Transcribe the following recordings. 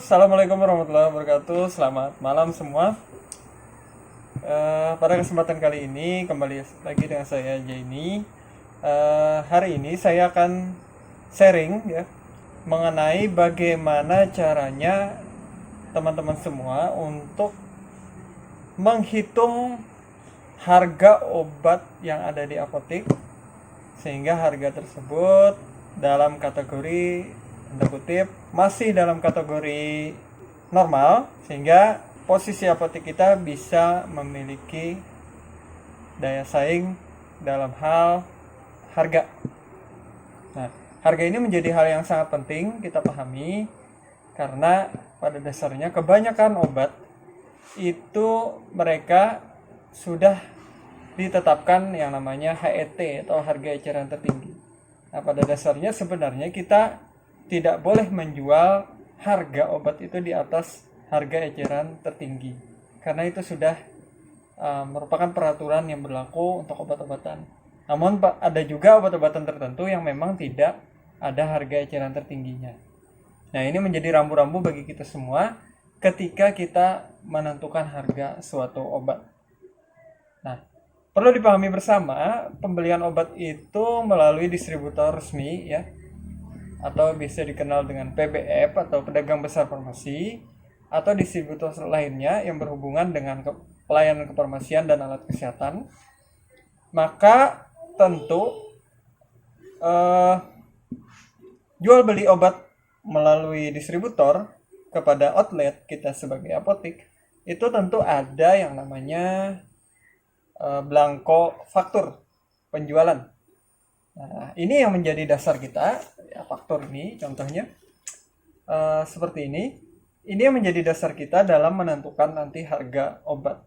Assalamualaikum warahmatullahi wabarakatuh. Selamat malam semua. Pada kesempatan kali ini kembali lagi dengan saya Jaini. Hari ini saya akan sharing ya mengenai bagaimana caranya teman-teman semua untuk menghitung harga obat yang ada di apotek, sehingga harga tersebut dalam kategori tanda kutip masih dalam kategori normal, sehingga posisi apotek kita bisa memiliki daya saing dalam hal harga. Nah, harga ini menjadi hal yang sangat penting kita pahami, karena pada dasarnya kebanyakan obat itu mereka sudah ditetapkan yang namanya HET atau harga eceran tertinggi. Nah, pada dasarnya sebenarnya kita tidak boleh menjual harga obat itu di atas harga eceran tertinggi, karena itu sudah merupakan peraturan yang berlaku untuk obat-obatan. Namun ada juga obat-obatan tertentu yang memang tidak ada harga eceran tertingginya. Nah, ini menjadi rambu-rambu bagi kita semua ketika kita menentukan harga suatu obat. Nah, perlu dipahami bersama, pembelian obat itu melalui distributor resmi ya, atau bisa dikenal dengan PBF atau pedagang besar farmasi, atau distributor lainnya yang berhubungan dengan pelayanan kefarmasian dan alat kesehatan. Maka tentu jual beli obat melalui distributor kepada outlet kita sebagai apotek itu tentu ada yang namanya blanko faktur penjualan. Nah, ini yang menjadi dasar kita ya, faktur ini contohnya seperti ini. Ini yang menjadi dasar kita dalam menentukan nanti harga obat.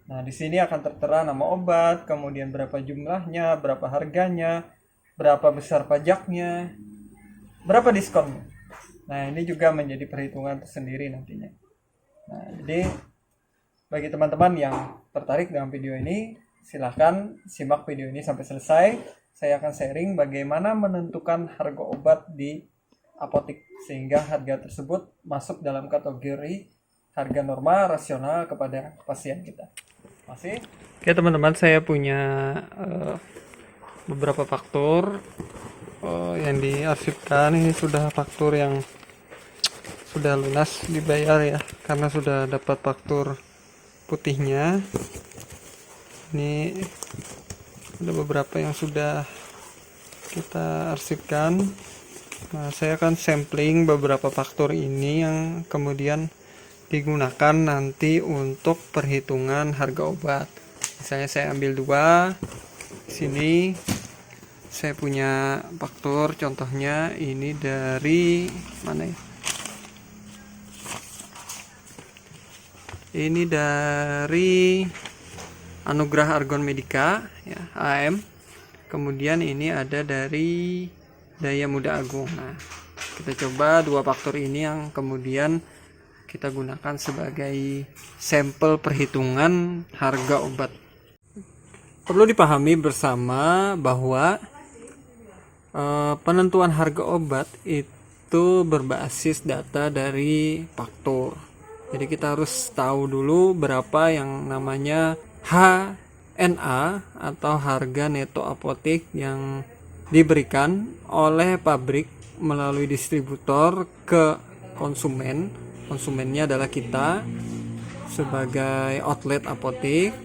Nah, di sini akan tertera nama obat, kemudian berapa jumlahnya, berapa harganya, berapa besar pajaknya, berapa diskonnya. Nah, ini juga menjadi perhitungan tersendiri nantinya. Nah, jadi bagi teman-teman yang tertarik dengan video ini, silahkan simak video ini sampai selesai. Saya akan sharing bagaimana menentukan harga obat di apotek, sehingga harga tersebut masuk dalam kategori harga normal rasional kepada pasien kita. Masih? Oke teman-teman, saya punya beberapa faktur yang diarsipkan. Ini sudah faktur yang sudah lunas dibayar ya, karena sudah dapat faktur putihnya. Ini ada beberapa yang sudah kita arsipkan. Nah, saya akan sampling beberapa faktur ini yang kemudian digunakan nanti untuk perhitungan harga obat. Misalnya saya ambil dua. Sini saya punya faktur, contohnya ini dari mana ya? Ini dari Anugerah Argon Medica ya, AM. Kemudian ini ada dari Daya Muda Agung. Nah, kita coba dua faktor ini yang kemudian kita gunakan sebagai sampel perhitungan harga obat. Perlu dipahami bersama bahwa penentuan harga obat itu berbasis data dari faktur. Jadi kita harus tahu dulu berapa yang namanya HNA atau harga neto apotek yang diberikan oleh pabrik melalui distributor ke konsumen. Konsumennya adalah kita sebagai outlet apotek.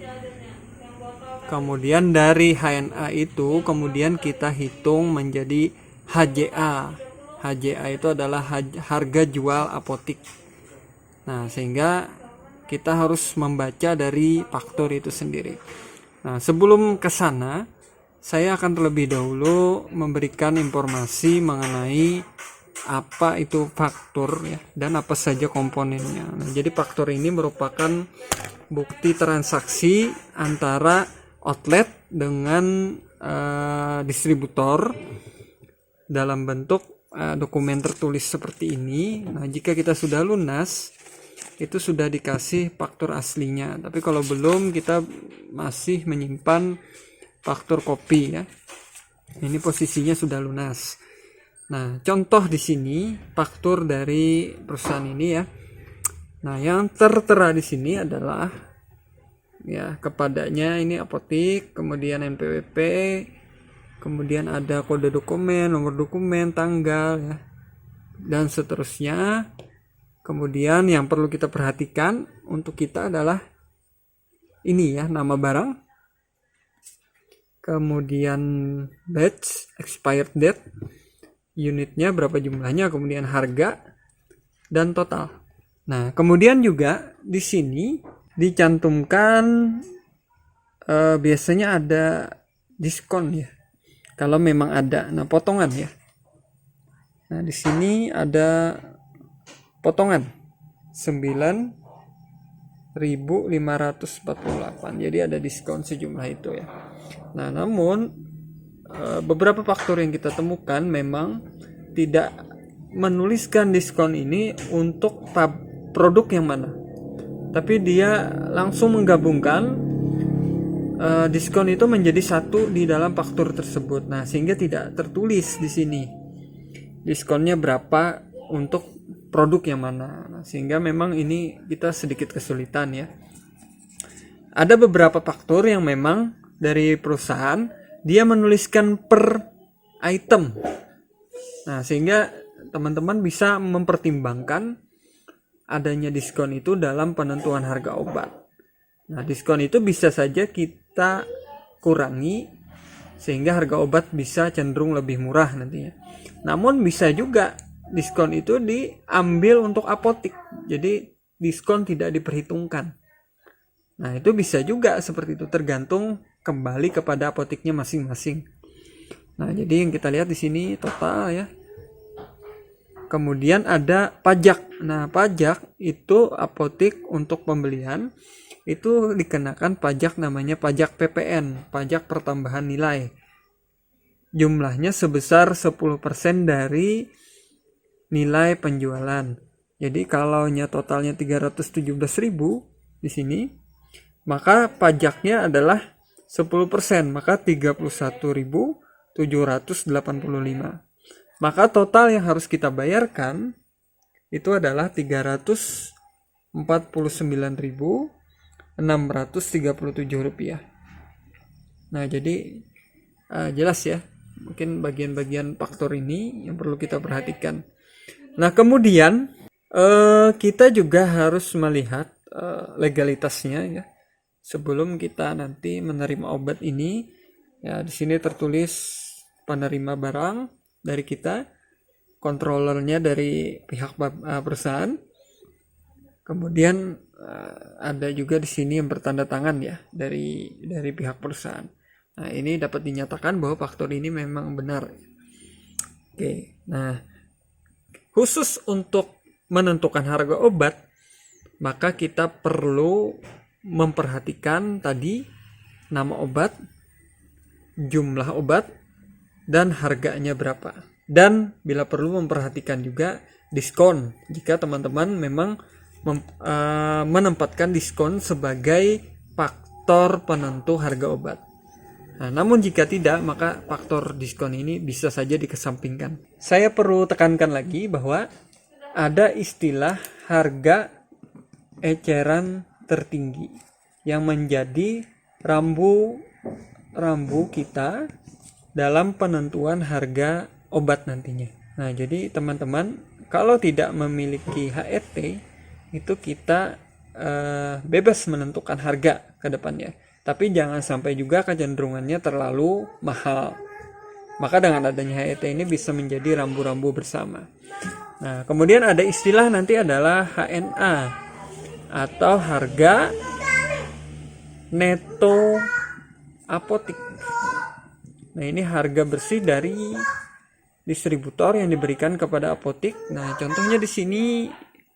Kemudian dari HNA itu kemudian kita hitung menjadi HJA. HJA itu adalah harga jual apotek. Nah, sehingga kita harus membaca dari faktur itu sendiri. Nah, sebelum ke sana, saya akan terlebih dahulu memberikan informasi mengenai apa itu faktur ya, dan apa saja komponennya. Nah, jadi faktur ini merupakan bukti transaksi antara outlet dengan distributor dalam bentuk dokumen tertulis seperti ini. Nah, jika kita sudah lunas, itu sudah dikasih faktur aslinya. Tapi kalau belum, kita masih menyimpan faktur kopi ya. Ini posisinya sudah lunas. Nah, contoh di sini faktur dari perusahaan ini ya. Nah, yang tertera di sini adalah ya kepadanya ini apotik, kemudian NPWP, kemudian ada kode dokumen, nomor dokumen, tanggal ya, dan seterusnya. Kemudian yang perlu kita perhatikan untuk kita adalah ini ya, nama barang, kemudian batch, expired date, unitnya berapa jumlahnya, kemudian harga dan total. Nah, kemudian juga di sini dicantumkan biasanya ada diskon ya. Kalau memang ada, nah potongan ya. Nah, di sini ada potongan 9.548. Jadi ada diskon sejumlah itu ya. Nah, namun beberapa faktur yang kita temukan memang tidak menuliskan diskon ini untuk produk yang mana, tapi dia langsung menggabungkan diskon itu menjadi satu di dalam faktur tersebut. Nah, sehingga tidak tertulis di sini diskonnya berapa untuk produk yang mana. Nah, sehingga memang ini kita sedikit kesulitan ya. Ada beberapa faktur yang memang dari perusahaan dia menuliskan per item. Nah, sehingga teman-teman bisa mempertimbangkan adanya diskon itu dalam penentuan harga obat. Nah, diskon itu bisa saja kita kurangi sehingga harga obat bisa cenderung lebih murah nantinya. Namun bisa juga diskon itu diambil untuk apotik. Jadi diskon tidak diperhitungkan. Nah, itu bisa juga seperti itu, tergantung kembali kepada apotiknya masing-masing. Nah, jadi yang kita lihat di sini total ya. Kemudian ada pajak. Nah, pajak itu apotik untuk pembelian itu dikenakan pajak namanya pajak PPN, pajak pertambahan nilai. Jumlahnya sebesar 10% dari nilai penjualan. Jadi kalau totalnya 317.000 di sini, maka pajaknya adalah 10%, maka 31.785. Maka total yang harus kita bayarkan itu adalah 349.637 rupiah. Nah, jadi jelas ya, mungkin bagian-bagian faktor ini yang perlu kita perhatikan. Nah, kemudian kita juga harus melihat legalitasnya ya. Sebelum kita nanti menerima obat ini, ya di sini tertulis penerima barang dari kita, kontrolernya dari pihak perusahaan. Kemudian ada juga di sini yang bertanda tangan ya dari pihak perusahaan. Nah, ini dapat dinyatakan bahwa faktor ini memang benar. Oke. Nah, khusus untuk menentukan harga obat, maka kita perlu memperhatikan tadi nama obat, jumlah obat, dan harganya berapa. Dan bila perlu memperhatikan juga diskon jika teman-teman memang menempatkan diskon sebagai faktor penentu harga obat. Nah, namun jika tidak, maka faktor diskon ini bisa saja dikesampingkan. Saya perlu tekankan lagi bahwa ada istilah harga eceran tertinggi yang menjadi rambu kita dalam penentuan harga obat nantinya. Nah, jadi teman-teman kalau tidak memiliki HET itu kita bebas menentukan harga ke depannya. Tapi jangan sampai juga kecenderungannya terlalu mahal. Maka dengan adanya HET ini bisa menjadi rambu-rambu bersama. Nah, kemudian ada istilah nanti adalah HNA atau harga neto apotik. Nah, ini harga bersih dari distributor yang diberikan kepada apotik. Nah, contohnya di sini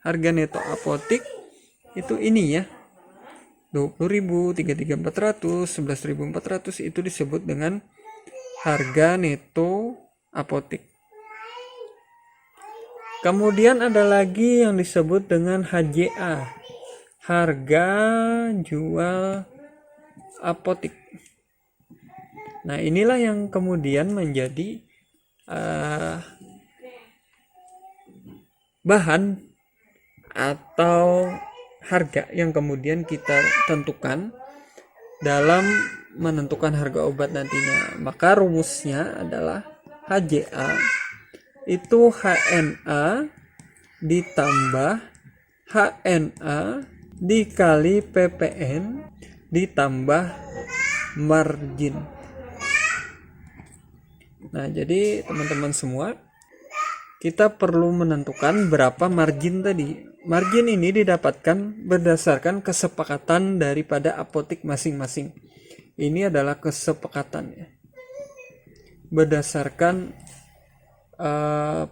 harga neto apotik itu ini ya. 20.000, 33.400, 11.400 itu disebut dengan harga neto apotik. Kemudian ada lagi yang disebut dengan HJA, harga jual apotik. Nah, inilah yang kemudian menjadi bahan atau harga yang kemudian kita tentukan dalam menentukan harga obat nantinya. Maka rumusnya adalah HJA itu HNA ditambah HNA dikali PPN ditambah margin. Nah, jadi teman-teman semua, kita perlu menentukan berapa margin tadi. Margin ini didapatkan berdasarkan kesepakatan daripada apotik masing-masing. Ini adalah kesepakatan ya. Berdasarkan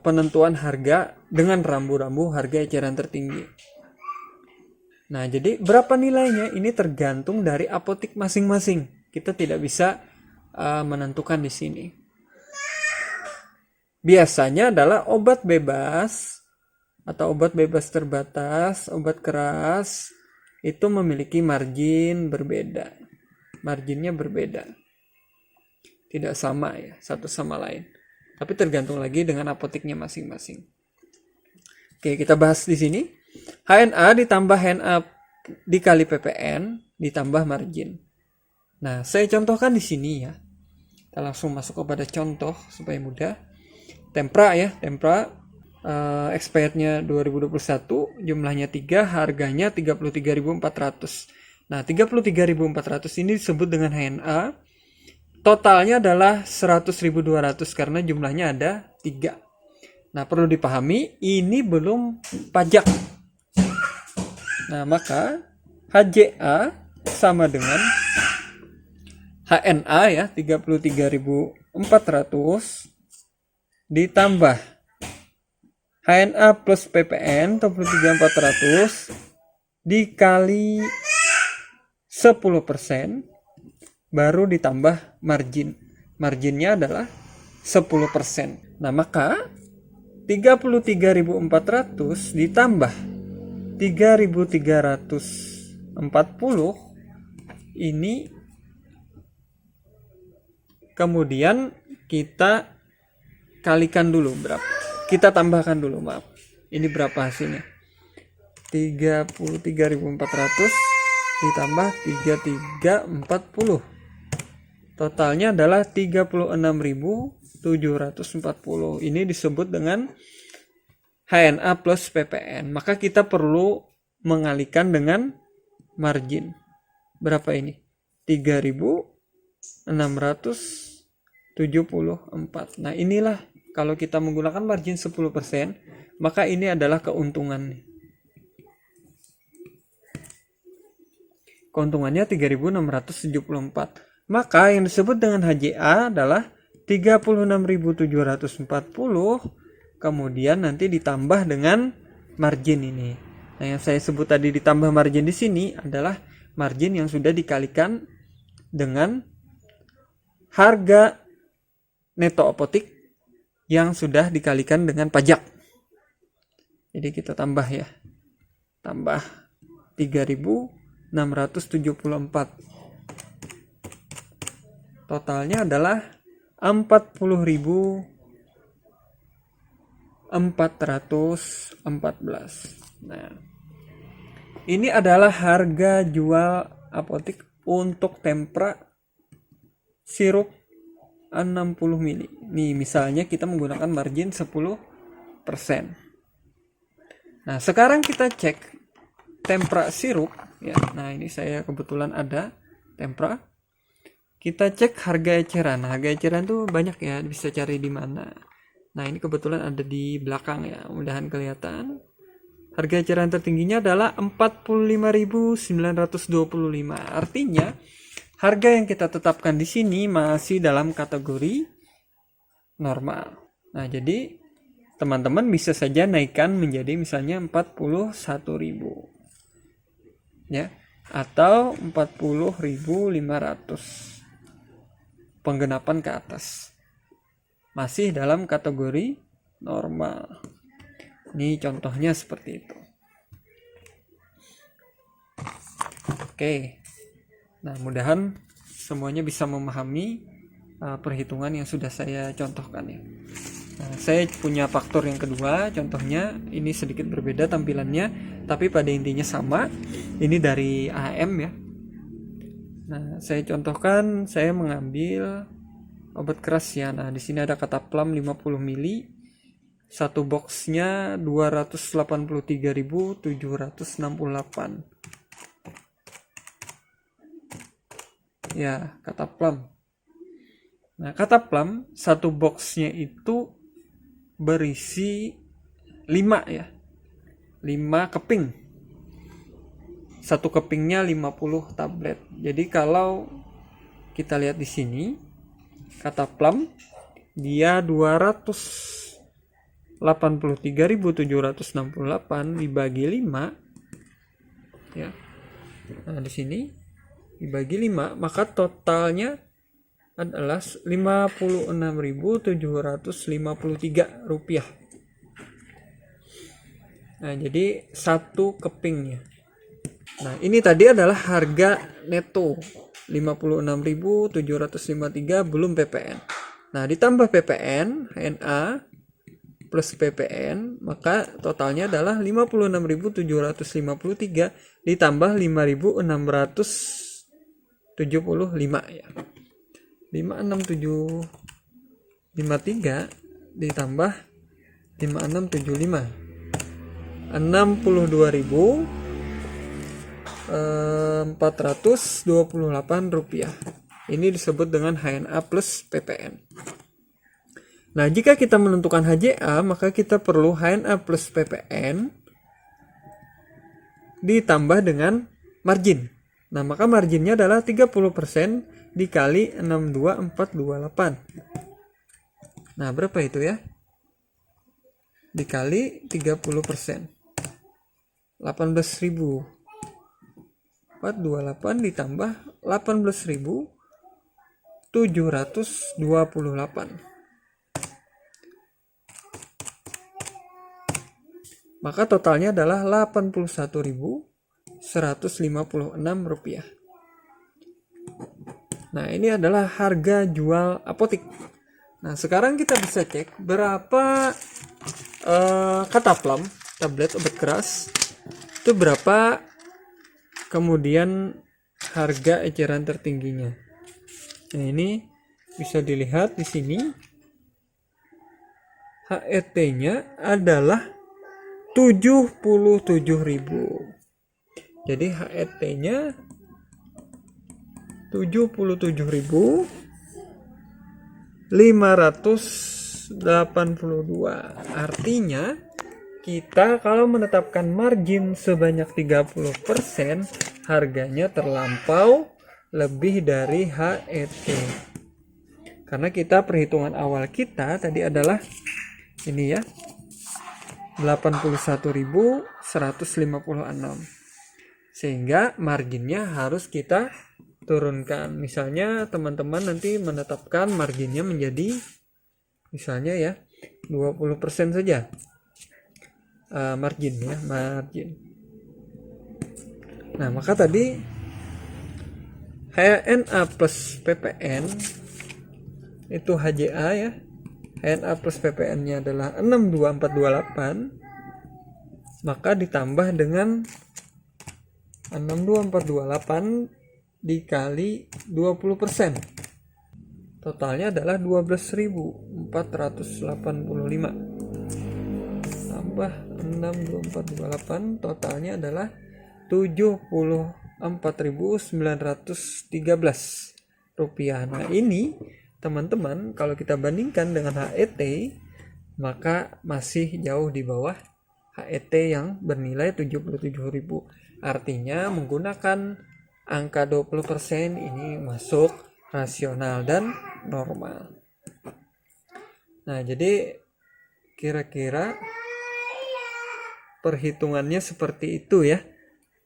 penentuan harga dengan rambu-rambu harga eceran tertinggi. Nah, jadi berapa nilainya ini tergantung dari apotik masing-masing. Kita tidak bisa menentukan di sini. Biasanya adalah obat bebas atau obat bebas terbatas, obat keras itu memiliki margin berbeda. Marginnya berbeda. Tidak sama ya, satu sama lain. Tapi tergantung lagi dengan apotiknya masing-masing. Oke, kita bahas di sini. HNA ditambah HNA dikali PPN ditambah margin. Nah, saya contohkan di sini ya. Kita langsung masuk kepada contoh supaya mudah. Tempra ya, Tempra expirednya 2021, jumlahnya 3, harganya 33.400. Nah, 33.400 ini disebut dengan HNA. Totalnya adalah 100.200 karena jumlahnya ada 3. Nah, perlu dipahami ini belum pajak. Nah, maka HJA sama dengan HNA ya, 33.400 ditambah HNA plus PPN 33.400 dikali 10% baru ditambah margin. Marginnya adalah 10%. Nah, maka 33.400 ditambah 3.340 ini kemudian kita kalikan dulu berapa. Kita tambahkan dulu, maaf. Ini berapa hasilnya? 33.400 ditambah 3.340. Totalnya adalah 36.740. Ini disebut dengan HNA plus PPN. Maka kita perlu mengalihkan dengan margin. Berapa ini? 3.674. Nah, inilah kalau kita menggunakan margin 10%, maka ini adalah keuntungan. Keuntungannya 3.674. Maka yang disebut dengan HJA adalah 36.740, kemudian nanti ditambah dengan margin ini. Nah, yang saya sebut tadi ditambah margin di sini adalah margin yang sudah dikalikan dengan harga neto apotik yang sudah dikalikan dengan pajak. Jadi kita tambah ya. Tambah 3.674. Totalnya adalah 40.414. Nah, ini adalah harga jual apotik untuk Tempra sirup 60 mili. Nih, misalnya kita menggunakan margin 10%. Nah, sekarang kita cek Tempra sirup ya. Nah, ini saya kebetulan ada Tempra. Kita cek harga eceran. Nah, harga eceran tuh banyak ya, bisa cari di mana. Nah, ini kebetulan ada di belakang ya, mudah-mudahan kelihatan. Harga eceran tertingginya adalah 45.925. Artinya harga yang kita tetapkan di sini masih dalam kategori normal. Nah, jadi teman-teman bisa saja naikkan menjadi misalnya 41.000. Ya, atau 40.500. Penggenapan ke atas. Masih dalam kategori normal. Ini contohnya seperti itu. Oke. Nah, mudahan semuanya bisa memahami perhitungan yang sudah saya contohkan ya. Nah, saya punya faktor yang kedua, contohnya ini sedikit berbeda tampilannya, tapi pada intinya sama. Ini dari AM ya. Nah, saya contohkan, saya mengambil obat keras ya. Nah, di sini ada Cataplam 50 mili. Satu boxnya 283.768. Ya, Cataplam. Nah, Cataplam satu boxnya itu berisi 5 ya. 5 keping. Satu kepingnya 50 tablet. Jadi kalau kita lihat di sini, Cataplam dia 283.768 dibagi 5 ya. Nah, di sini dibagi 5, maka totalnya adalah Rp56.753. Nah, jadi satu kepingnya. Nah, ini tadi adalah harga neto 56.753 belum PPN. Nah, ditambah PPN, HNA plus PPN, maka totalnya adalah 56.753 ditambah 5.675 ya. 56753 ditambah 5675. 62.428 rupiah. Ini disebut dengan HNA plus PPN. Nah, jika kita menentukan HJA, maka kita perlu HNA plus PPN ditambah dengan margin. Nah, maka marginnya adalah 30% dikali 62428. Nah, berapa itu ya? Dikali 30%. 18.000. 428 ditambah 18.728. Maka totalnya adalah 81.156 rupiah. Nah, ini adalah harga jual apotik. Nah, sekarang kita bisa cek berapa Cataplam tablet obat keras itu berapa, kemudian harga eceran tertingginya. Nah, ini bisa dilihat di sini. HET-nya adalah 77.000. Jadi HET-nya 77.582. Artinya kita kalau menetapkan margin sebanyak 30%, harganya terlampau lebih dari HET. Karena kita perhitungan awal kita tadi adalah ini ya, 81.156. Sehingga marginnya harus kita turunkan. Misalnya teman-teman nanti menetapkan marginnya menjadi misalnya ya 20% saja. Margin. Nah, maka tadi HNA plus PPN itu HJA ya. HNA plus PPN-nya adalah 62428. Maka ditambah dengan 62428 dikali 20%. Totalnya adalah 12.485. Tambah 62428, totalnya adalah 74.913 rupiah. Nah, ini teman-teman kalau kita bandingkan dengan HET, maka masih jauh di bawah HET yang bernilai 77.000. Artinya menggunakan angka 20% ini masuk rasional dan normal. Nah, jadi kira-kira perhitungannya seperti itu ya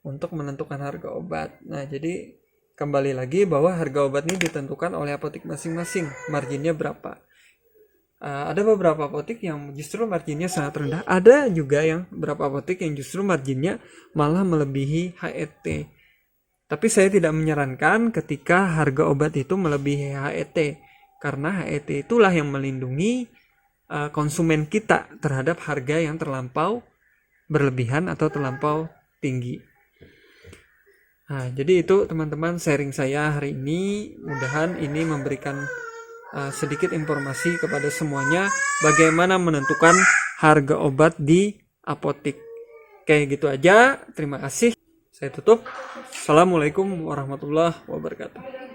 untuk menentukan harga obat. Nah, jadi kembali lagi bahwa harga obat ini ditentukan oleh apotek masing-masing, marginnya berapa. Ada beberapa apotek yang justru marginnya sangat rendah, ada juga yang beberapa apotek yang justru marginnya malah melebihi HET. Tapi saya tidak menyarankan ketika harga obat itu melebihi HET, karena HET itulah yang melindungi konsumen kita terhadap harga yang terlampau berlebihan atau terlampau tinggi. Nah, jadi itu teman-teman sharing saya hari ini. Mudahan ini memberikan sedikit informasi kepada semuanya bagaimana menentukan harga obat di apotik. Kayak gitu aja. Terima kasih. Saya tutup. Assalamualaikum warahmatullahi wabarakatuh.